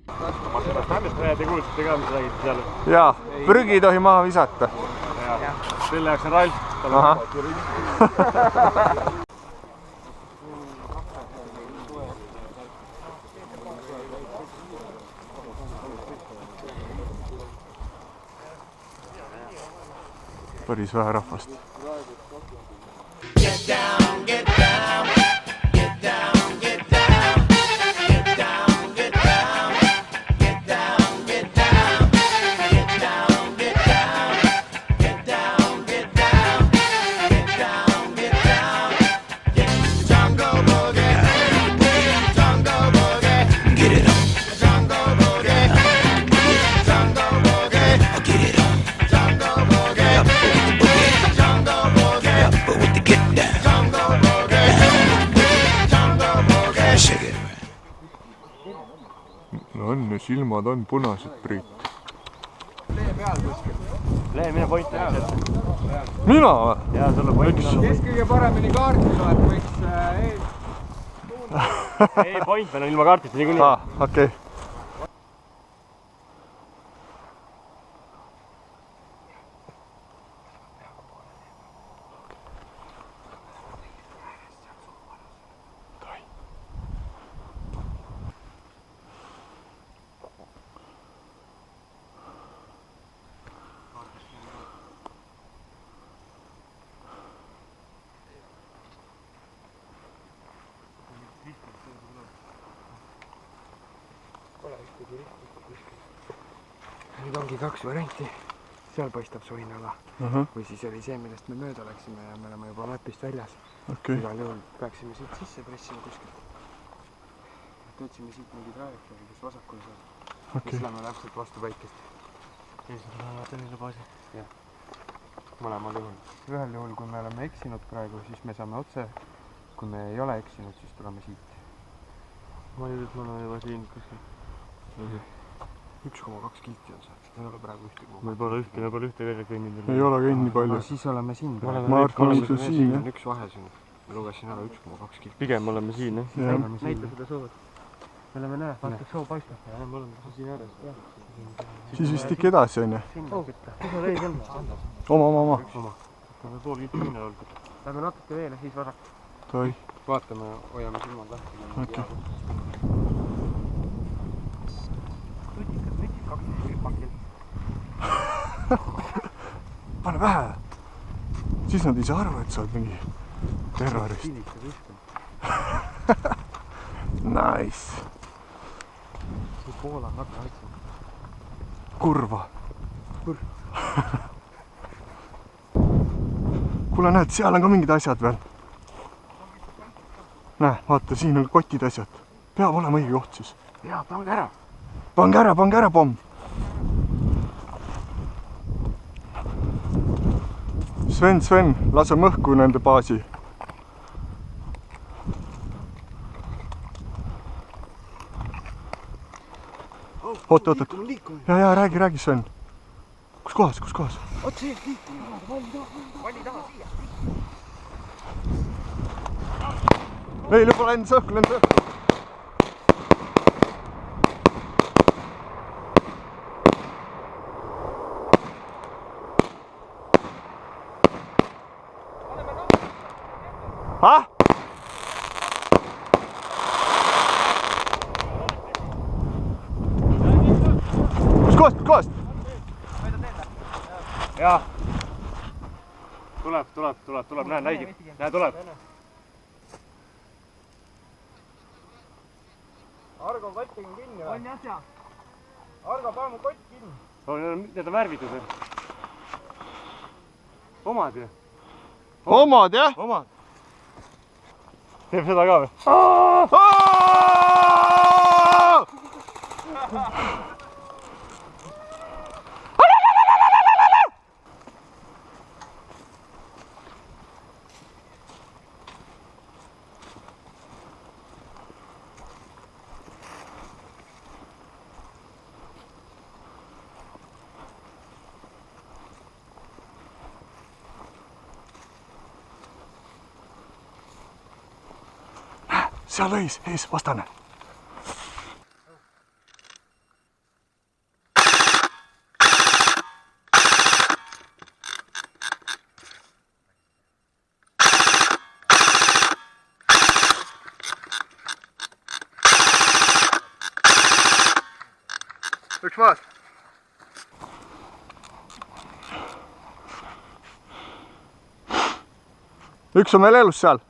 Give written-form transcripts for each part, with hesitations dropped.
Te kuulsite ka, mis räägite seal? Jaa, prügi ei tohi maha visata. Selle jaoks on Ralf. Päris vähe rahvast. No on ja silmad on punased, Priit. Lehe, mine point teha. Mina või? Jaa, sulle point olla. Kes kõige paremini kaarti saad, võiks Ei, point meil on ilma kaartist niikuinii. Okei. Nüüd ongi kaks varianti. Seal paistab soinala. Või siis oli see, millest me mööda läksime ja me oleme juba mapist väljas. Igal juhul peaksime siit sisse pressima kuskilt. Töötsime siit mingi trajektoori, kus vasakul saab. Siis lähme täpselt vastu päikest. Siis lähevad sellise baasi. Jah. Mõlemal juhul. Ühel juhul, kui me oleme eksinud praegu, siis me saame otse. Kui me ei ole eksinud, siis tuleme siit. Ma nüüd, et ma olen juba siin kuskil. 1,2 kilti on see. Ei ole praegu ühtegi. Meil pole ühte kõige kõnninud. Ei ole käinud nii palju. Siis oleme siin. Ma arvan, et see siin, jah. Üks vahe siin. Ma lugesin ära 1,2 kilti. Pigem oleme siin, jah. Näita seda sood. Me oleme näe, vaata soo paistab. Ja, me oleme siin ääres. Siis vist ikka edasi on, jah? Kus on reis on? Oma. Oleme pool kilti minna olnud. Lähme natuke veel ja siis vasak. Toi. Vaatame, hoiame silmad lahti. Okei. Pane vähe. Siis nad ei saa aru, et sa oled mingi terrorist. Nice. Poola on väga haitsem. Kurva. Kuule, näed, seal on ka mingid asjad veel. Näe, vaata, siin on kotid asjad. Peab olema õige koht siis. Jaa, pange ära. Pange ära, pomm. Sven, lase mõhku nende baasi. Oot. Ja, räägi, Sven. Kus kohas? Oot see, valli taha siia. Meil juba lend õhku. Kus kohast? Jaa. Tuleb. Näe, tuleb. Argo kott on kinni või? On jah. Argo, pane mu kott kinni. Need on värvitud. Omad ju. Omad, jah? Omad. Teeb seda ka või? Seal ees, vastane. Üks maas. Üks on veel elus seal.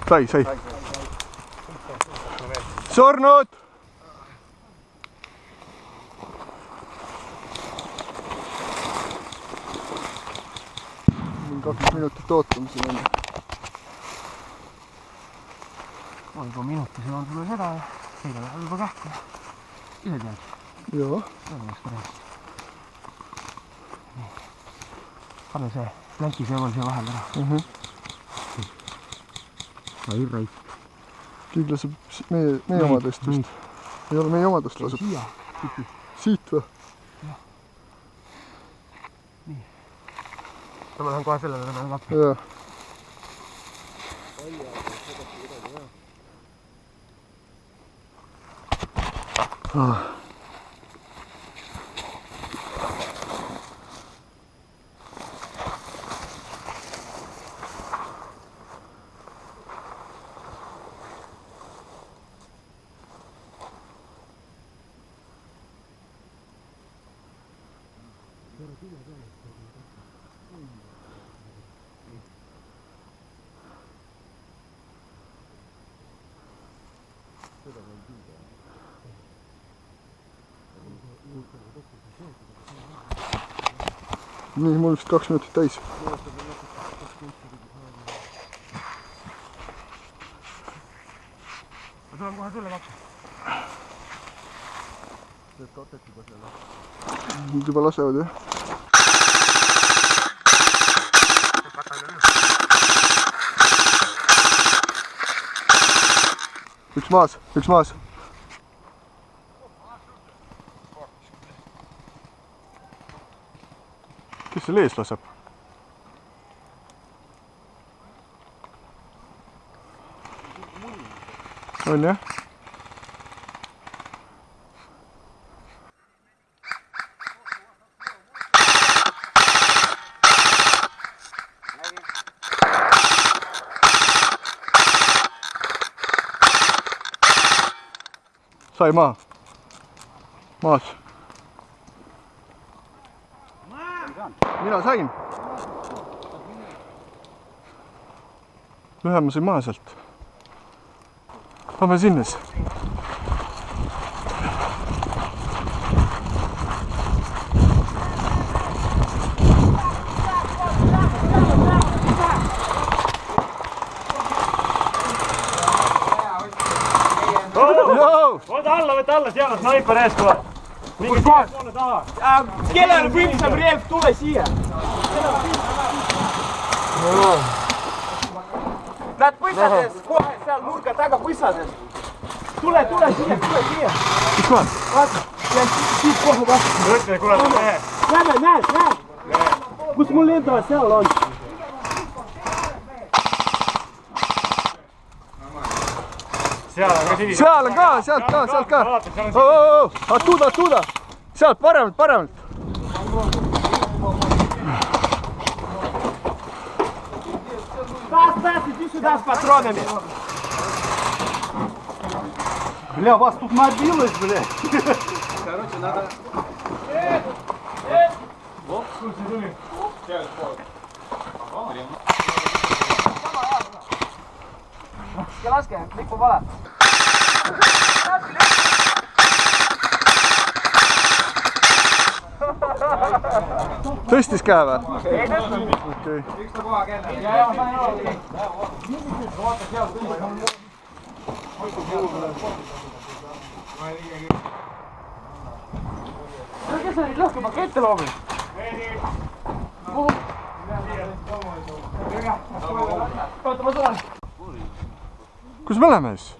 Sai. Surnud! Mul 2 minutit ootamisel enne. Ma juba minuti sõnan sulle seda ja teile läheb juba kähku. Ise tead? Joo. Pane see plänki seeval siia vahel ära. Ai raisk. Kiiglaseb meie omadest vist. Ei ole meie omadest lasub. Siit või? Nii. Ma lähen kohe sellele lappi. Jaa. Nii, mul vist 2 minutit täis. Ma tulen kohe sulle lapsi. Nüüd juba lasevad, jah? Üks maas. Kes seal ees laseb? On jah? Sai maas. Mina sain. Ühe ma sain maha sealt. Lähme sinnes. Võta alla, seal on snaiper ees kohe. Mingi poole taha. Kellel püksab relv, tule siia. Nad põsades, kohe seal nurga taga põsades. Tule siia. Mis maal? Vaata, siit kohe vastu. Mõtle, kuule, mehe. Näed. Kus mul endal seal on? Seal on ka sinise. Seal on ka, sealt ka. Otuda. Sealt paremalt. Стас, иди сюда с патронами. Бля, вас тут набилось, бля. Короче, надо... Вот, слушай, Laske, lipu valad. Tõstis käe või? Ei tõstnud. Okei. Üks ta koha kella. Ja, ma sain aru. Vaata seal tõstis. Kes oli lõhkepakette loomil? Oota, ma tulen. Kus me läheme siis?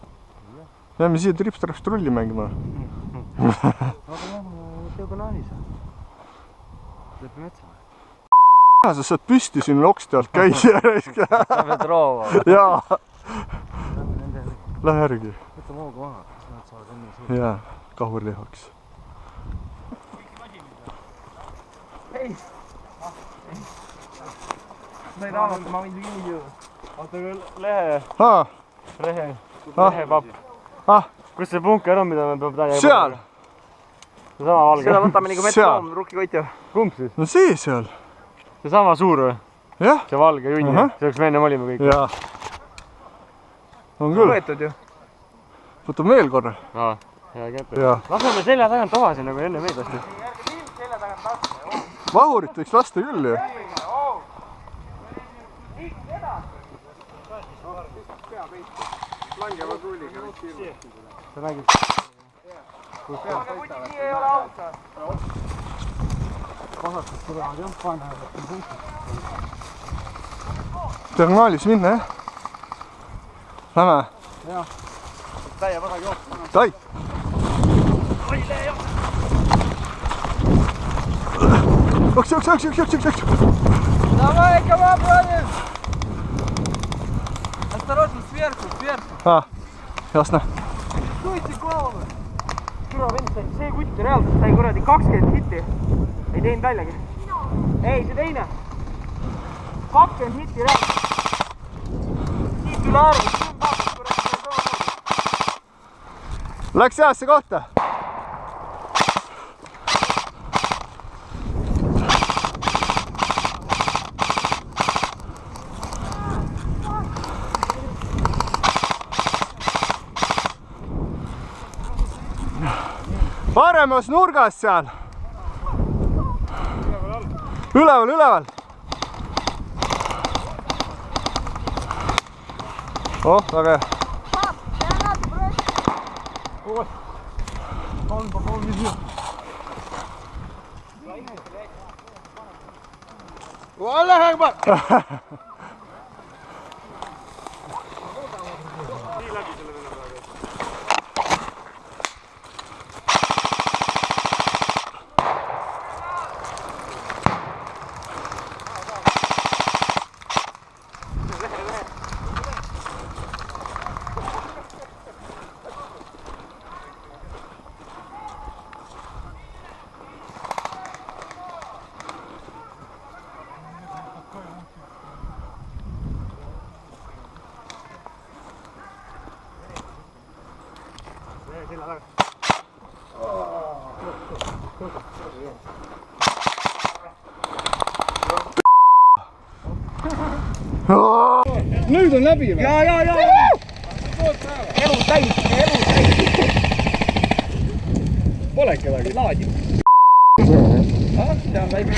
Lähme siia tripstraps trulli mängima. juba naalis on. Lõpp metsa. Sa saad püsti siin loksti alt käisi järjest. Sa pead roova. Jaa. Lähe järgi. Võta mooga maha, siis nad saavad enne suur. Jaa, kahurlihaks. Hei! Ma ei raamata, ma võin kinni jõuda. Oota küll, lehe papp. Kus see punker on, mida me peab täiega? Seal! See sama valge. Seda võtame nagu metsloom, rukkikoitja. Kumb siis? No see seal. See sama suur või? Jah. See valge junni. See oleks me enne olime kõik. Jaa. On küll. Võetud ju. Võtame veel korra. Hea käpe. Jaa. Laseme selja tagant ohasin nagu enne meid lasti. Vahurit võiks lasta küll ju. Langeva tuuliga võiks hirmata. Sa räägid. Aga muidu nii ei ole auto. Pasakas tulevad jah, panevad. Diagonaalis minna jah? Lähme? Jah. Täie pasaga jooksma. Tai! Oile jah! Joks! Давай, кого бродим? Осторожно, сверху. Jasne. Tuitsi koolame. Küla vend sai, see kutt reaalselt sai kuradi 20 hitti. Ei teinud väljagi. Ei, see teine. 20 hitti reaalselt. Siit üle arvus. Läks heasse kohta. Paremas nurgas seal. Üleval. Oh, väga hea. Wallah akbar. Nüüd on läbi või? Ja. Elu täis. Pole kedagi. Laadi. Ah, see on väike.